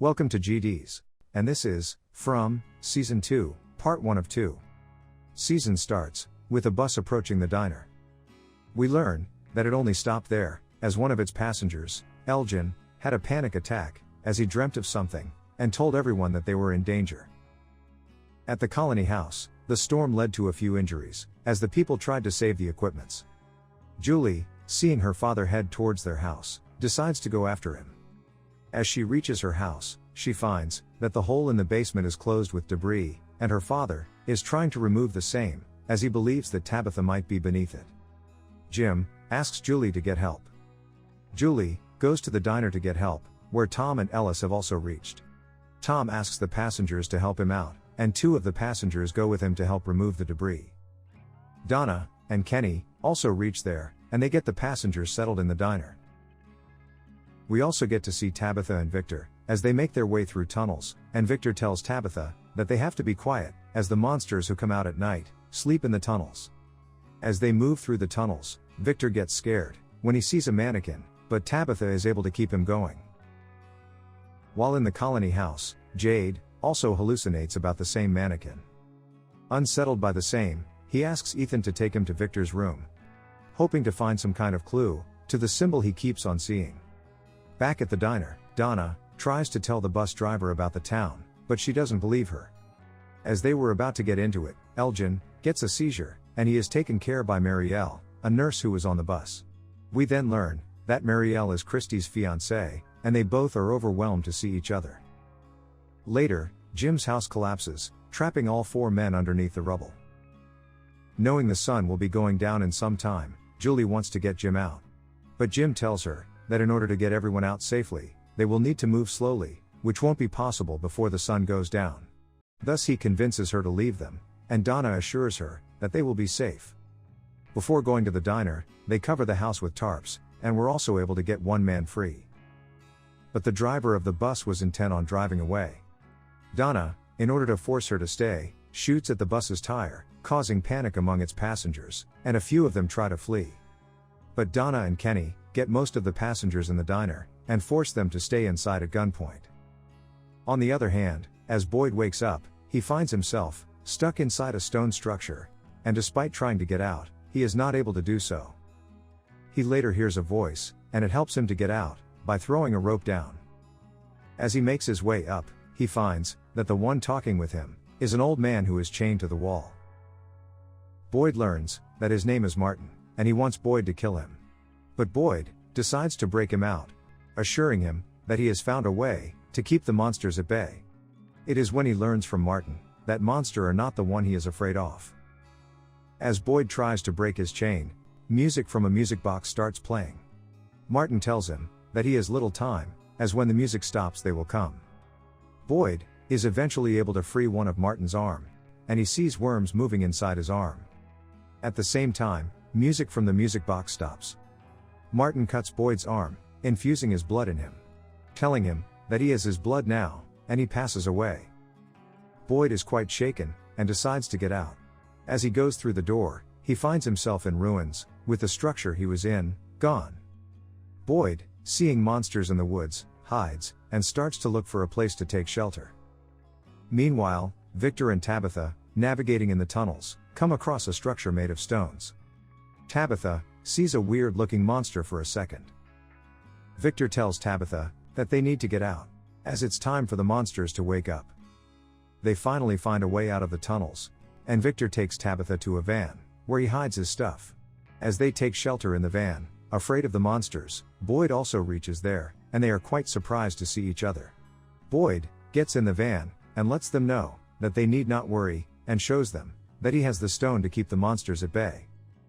Welcome to GDs. And this is, from, Season 2, Part 1 of 2. Season starts, with a bus approaching the diner. We learn, that it only stopped there, as one of its passengers, Elgin, had a panic attack, as he dreamt of something, and told everyone that they were in danger. At the colony house, the storm led to a few injuries, as the people tried to save the equipments. Julie, seeing her father head towards their house, decides to go after him. As she reaches her house, she finds that the hole in the basement is closed with debris, and her father is trying to remove the same, as he believes that Tabitha might be beneath it. Jim asks Julie to get help. Julie goes to the diner to get help, where Tom and Ellis have also reached. Tom asks the passengers to help him out, and two of the passengers go with him to help remove the debris. Donna and Kenny also reach there, and they get the passengers settled in the diner. We also get to see Tabitha and Victor, as they make their way through tunnels, and Victor tells Tabitha that they have to be quiet, as the monsters who come out at night sleep in the tunnels. As they move through the tunnels, Victor gets scared when he sees a mannequin, but Tabitha is able to keep him going. While in the colony house, Jade also hallucinates about the same mannequin. Unsettled by the same, he asks Ethan to take him to Victor's room, hoping to find some kind of clue to the symbol he keeps on seeing. Back at the diner, Donna tries to tell the bus driver about the town, but she doesn't believe her. As they were about to get into it, Elgin gets a seizure, and he is taken care by Marielle, a nurse who was on the bus. We then learn that Marielle is Christie's fiancée, and they both are overwhelmed to see each other. Later, Jim's house collapses, trapping all four men underneath the rubble. Knowing the sun will be going down in some time, Julie wants to get Jim out. But Jim tells her that in order to get everyone out safely, they will need to move slowly, which won't be possible before the sun goes down. Thus he convinces her to leave them, and Donna assures her that they will be safe. Before going to the diner, they cover the house with tarps, and were also able to get one man free. But the driver of the bus was intent on driving away. Donna, in order to force her to stay, shoots at the bus's tire, causing panic among its passengers, and a few of them try to flee. But Donna and Kenny get most of the passengers in the diner, and force them to stay inside at gunpoint. On the other hand, as Boyd wakes up, he finds himself stuck inside a stone structure, and despite trying to get out, he is not able to do so. He later hears a voice, and it helps him to get out by throwing a rope down. As he makes his way up, he finds that the one talking with him is an old man who is chained to the wall. Boyd learns that his name is Martin, and he wants Boyd to kill him. But Boyd decides to break him out, assuring him that he has found a way to keep the monsters at bay. It is when he learns from Martin that monsters are not the one he is afraid of. As Boyd tries to break his chain, music from a music box starts playing. Martin tells him that he has little time, as when the music stops they will come. Boyd is eventually able to free one of Martin's arm, and he sees worms moving inside his arm. At the same time, music from the music box stops. Martin cuts Boyd's arm, infusing his blood in him, telling him that he has his blood now, and he passes away. Boyd is quite shaken, and decides to get out. As he goes through the door, he finds himself in ruins, with the structure he was in gone. Boyd, seeing monsters in the woods, hides, and starts to look for a place to take shelter. Meanwhile, Victor and Tabitha, navigating in the tunnels, come across a structure made of stones. Tabitha sees a weird-looking monster for a second. Victor tells Tabitha that they need to get out, as it's time for the monsters to wake up. They finally find a way out of the tunnels, and Victor takes Tabitha to a van, where he hides his stuff. As they take shelter in the van, afraid of the monsters, Boyd also reaches there, and they are quite surprised to see each other. Boyd gets in the van, and lets them know that they need not worry, and shows them that he has the stone to keep the monsters at bay.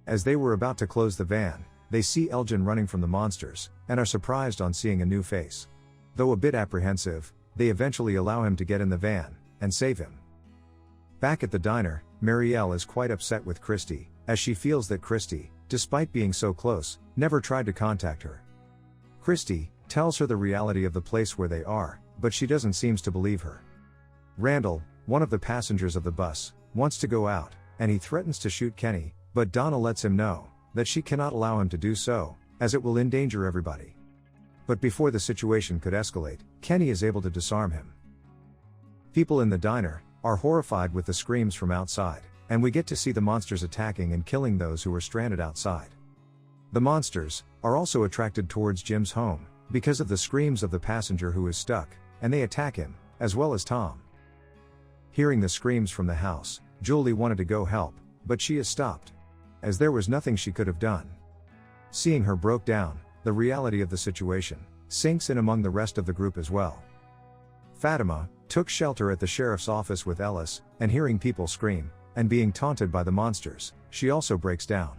As they were about to close the van, they see Elgin running from the monsters, and are surprised on seeing a new face. Though a bit apprehensive, they eventually allow him to get in the van, and save him. Back at the diner, Marielle is quite upset with Christie, as she feels that Christie, despite being so close, never tried to contact her. Christie tells her the reality of the place where they are, but she doesn't seem to believe her. Randall, one of the passengers of the bus, wants to go out, and he threatens to shoot Kenny, but Donna lets him know that she cannot allow him to do so, as it will endanger everybody. But before the situation could escalate, Kenny is able to disarm him. People in the diner are horrified with the screams from outside, and we get to see the monsters attacking and killing those who are stranded outside. The monsters are also attracted towards Jim's home because of the screams of the passenger who is stuck, and they attack him, as well as Tom. Hearing the screams from the house, Julie wanted to go help, but she is stopped, as there was nothing she could have done. Seeing her broke down, the reality of the situation sinks in among the rest of the group as well. Fatima took shelter at the sheriff's office with Ellis, and hearing people scream and being taunted by the monsters, she also breaks down.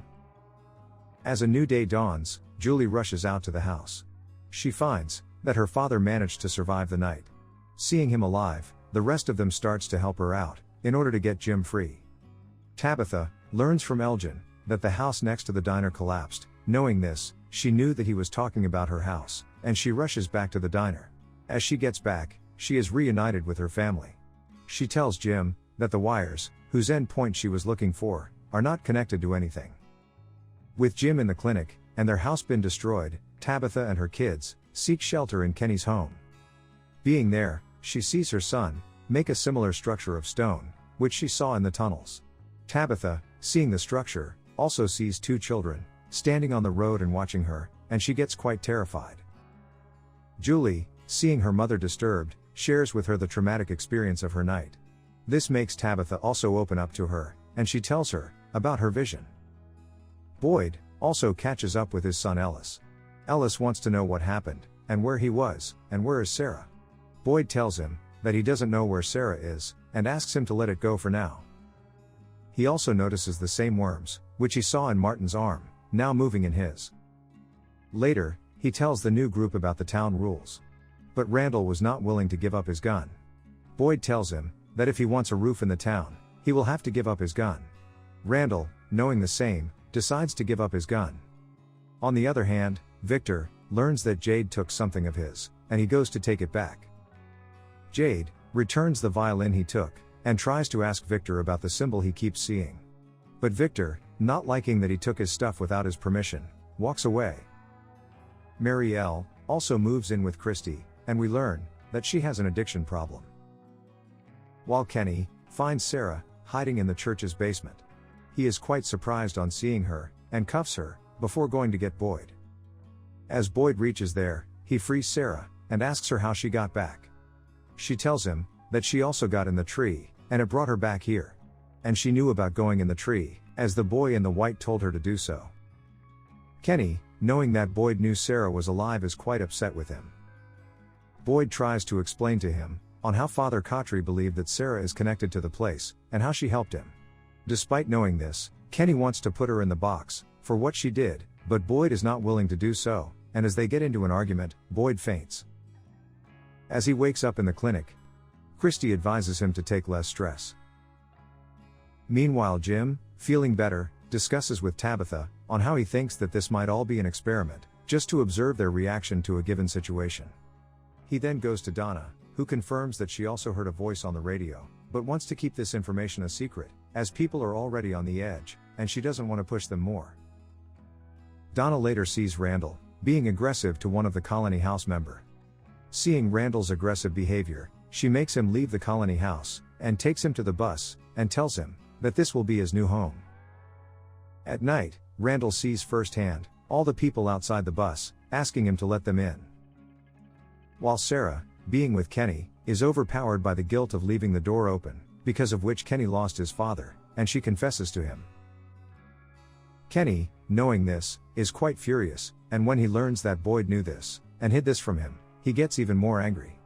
As a new day dawns, Julie rushes out to the house. She finds that her father managed to survive the night. Seeing him alive, the rest of them starts to help her out in order to get Jim free. Tabitha learns from Elgin that the house next to the diner collapsed. Knowing this, she knew that he was talking about her house, and she rushes back to the diner. As she gets back, she is reunited with her family. She tells Jim that the wires, whose end point she was looking for, are not connected to anything. With Jim in the clinic, and their house been destroyed, Tabitha and her kids seek shelter in Kenny's home. Being there, she sees her son make a similar structure of stone, which she saw in the tunnels. Tabitha, seeing the structure, also sees two children standing on the road and watching her, and she gets quite terrified. Julie, seeing her mother disturbed, shares with her the traumatic experience of her night. This makes Tabitha also open up to her, and she tells her about her vision. Boyd also catches up with his son Ellis. Ellis wants to know what happened, and where he was, and where is Sarah. Boyd tells him that he doesn't know where Sarah is, and asks him to let it go for now. He also notices the same worms, which he saw in Martin's arm, now moving in his. Later, he tells the new group about the town rules. But Randall was not willing to give up his gun. Boyd tells him that if he wants a roof in the town, he will have to give up his gun. Randall, knowing the same, decides to give up his gun. On the other hand, Victor learns that Jade took something of his, and he goes to take it back. Jade returns the violin he took, and tries to ask Victor about the symbol he keeps seeing. But Victor, not liking that he took his stuff without his permission, walks away. Marielle also moves in with Christie, and we learn that she has an addiction problem. While Kenny finds Sarah hiding in the church's basement, he is quite surprised on seeing her, and cuffs her, before going to get Boyd. As Boyd reaches there, he frees Sarah, and asks her how she got back. She tells him that she also got in the tree, and it brought her back here. And she knew about going in the tree, as the boy in the white told her to do so. Kenny, knowing that Boyd knew Sarah was alive, is quite upset with him. Boyd tries to explain to him on how Father Kotry believed that Sarah is connected to the place, and how she helped him. Despite knowing this, Kenny wants to put her in the box for what she did, but Boyd is not willing to do so, and as they get into an argument, Boyd faints. As he wakes up in the clinic, Christie advises him to take less stress. Meanwhile, Jim, feeling better, discusses with Tabitha on how he thinks that this might all be an experiment, just to observe their reaction to a given situation. He then goes to Donna, who confirms that she also heard a voice on the radio, but wants to keep this information a secret, as people are already on the edge, and she doesn't want to push them more. Donna later sees Randall being aggressive to one of the colony house member. Seeing Randall's aggressive behavior, she makes him leave the colony house, and takes him to the bus, and tells him that this will be his new home. At night, Randall sees firsthand all the people outside the bus, asking him to let them in. While Sarah, being with Kenny, is overpowered by the guilt of leaving the door open, because of which Kenny lost his father, and she confesses to him. Kenny, knowing this, is quite furious, and when he learns that Boyd knew this, and hid this from him, he gets even more angry.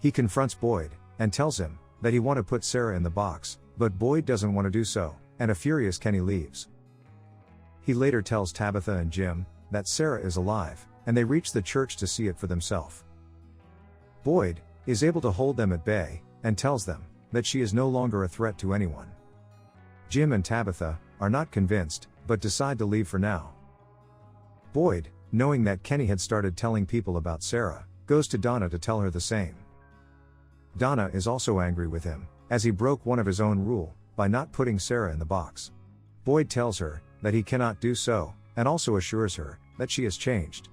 He confronts Boyd, and tells him that he wants to put Sarah in the box, but Boyd doesn't want to do so, and a furious Kenny leaves. He later tells Tabitha and Jim that Sarah is alive, and they reach the church to see it for themselves. Boyd is able to hold them at bay, and tells them that she is no longer a threat to anyone. Jim and Tabitha are not convinced, but decide to leave for now. Boyd, knowing that Kenny had started telling people about Sarah, goes to Donna to tell her the same. Donna is also angry with him, as he broke one of his own rule by not putting Sarah in the box. Boyd tells her that he cannot do so, and also assures her that she has changed.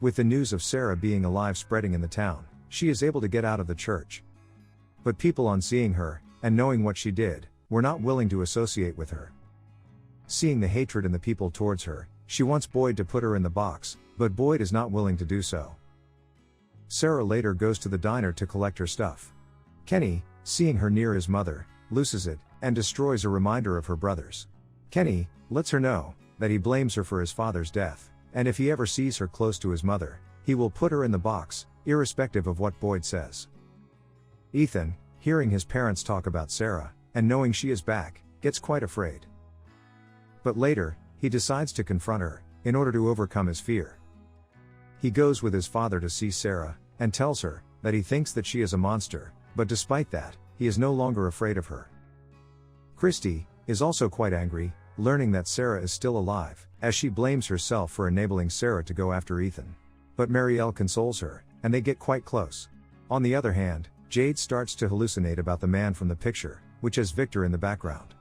With the news of Sarah being alive spreading in the town, she is able to get out of the church. But people on seeing her, and knowing what she did, were not willing to associate with her. Seeing the hatred in the people towards her, she wants Boyd to put her in the box, but Boyd is not willing to do so. Sarah later goes to the diner to collect her stuff. Kenny, seeing her near his mother, loses it, and destroys a reminder of her brothers. Kenny lets her know that he blames her for his father's death, and if he ever sees her close to his mother, he will put her in the box, irrespective of what Boyd says. Ethan, hearing his parents talk about Sarah, and knowing she is back, gets quite afraid. But later, he decides to confront her, in order to overcome his fear. He goes with his father to see Sarah, and tells her that he thinks that she is a monster, but despite that, he is no longer afraid of her. Christie is also quite angry, learning that Sarah is still alive, as she blames herself for enabling Sarah to go after Ethan. But Marielle consoles her, and they get quite close. On the other hand, Jade starts to hallucinate about the man from the picture, which has Victor in the background.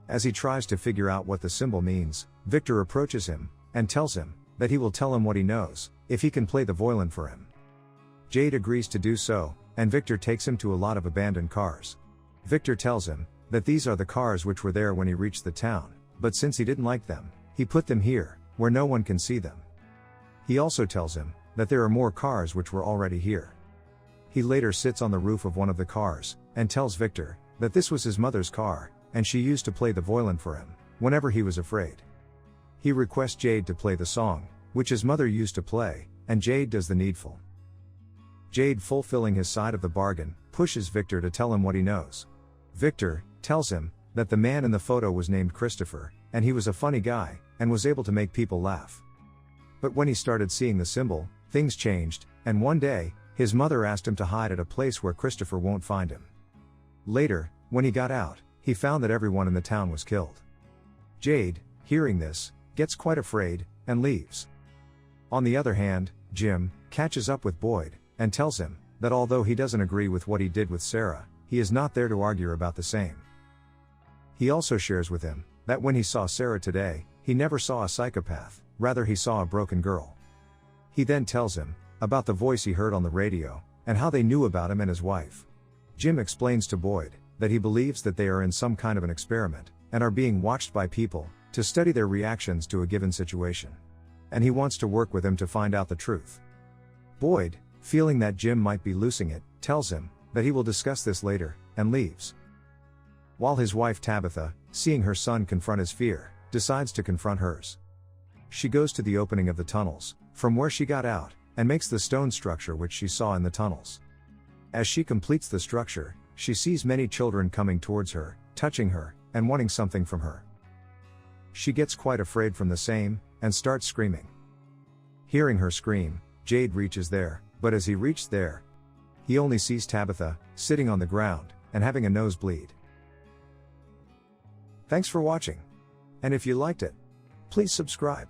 As he tries to figure out what the symbol means, Victor approaches him, and tells him that he will tell him what he knows, if he can play the violin for him. Jade agrees to do so, and Victor takes him to a lot of abandoned cars. Victor tells him that these are the cars which were there when he reached the town, but since he didn't like them, he put them here, where no one can see them. He also tells him that there are more cars which were already here. He later sits on the roof of one of the cars, and tells Victor that this was his mother's car, and she used to play the violin for him, whenever he was afraid. He requests Jade to play the song, which his mother used to play, and Jade does the needful. Jade, fulfilling his side of the bargain, pushes Victor to tell him what he knows. Victor tells him that the man in the photo was named Christopher, and he was a funny guy, and was able to make people laugh. But when he started seeing the symbol, things changed, and one day, his mother asked him to hide at a place where Christopher won't find him. Later, when he got out, he found that everyone in the town was killed. Jade, hearing this, gets quite afraid, and leaves. On the other hand, Jim catches up with Boyd, and tells him that although he doesn't agree with what he did with Sarah, he is not there to argue about the same. He also shares with him that when he saw Sarah today, he never saw a psychopath, rather he saw a broken girl. He then tells him about the voice he heard on the radio, and how they knew about him and his wife. Jim explains to Boyd that he believes that they are in some kind of an experiment, and are being watched by people, to study their reactions to a given situation. And he wants to work with him to find out the truth. Boyd, feeling that Jim might be losing it, tells him that he will discuss this later, and leaves. While his wife Tabitha, seeing her son confront his fear, decides to confront hers. She goes to the opening of the tunnels, from where she got out, and makes the stone structure which she saw in the tunnels. As she completes the structure, she sees many children coming towards her, touching her, and wanting something from her. She gets quite afraid from the same, and starts screaming. Hearing her scream, Jade reaches there, but as he reached there, he only sees Tabitha, sitting on the ground, and having a nosebleed. Thanks for watching. And if you liked it, please subscribe.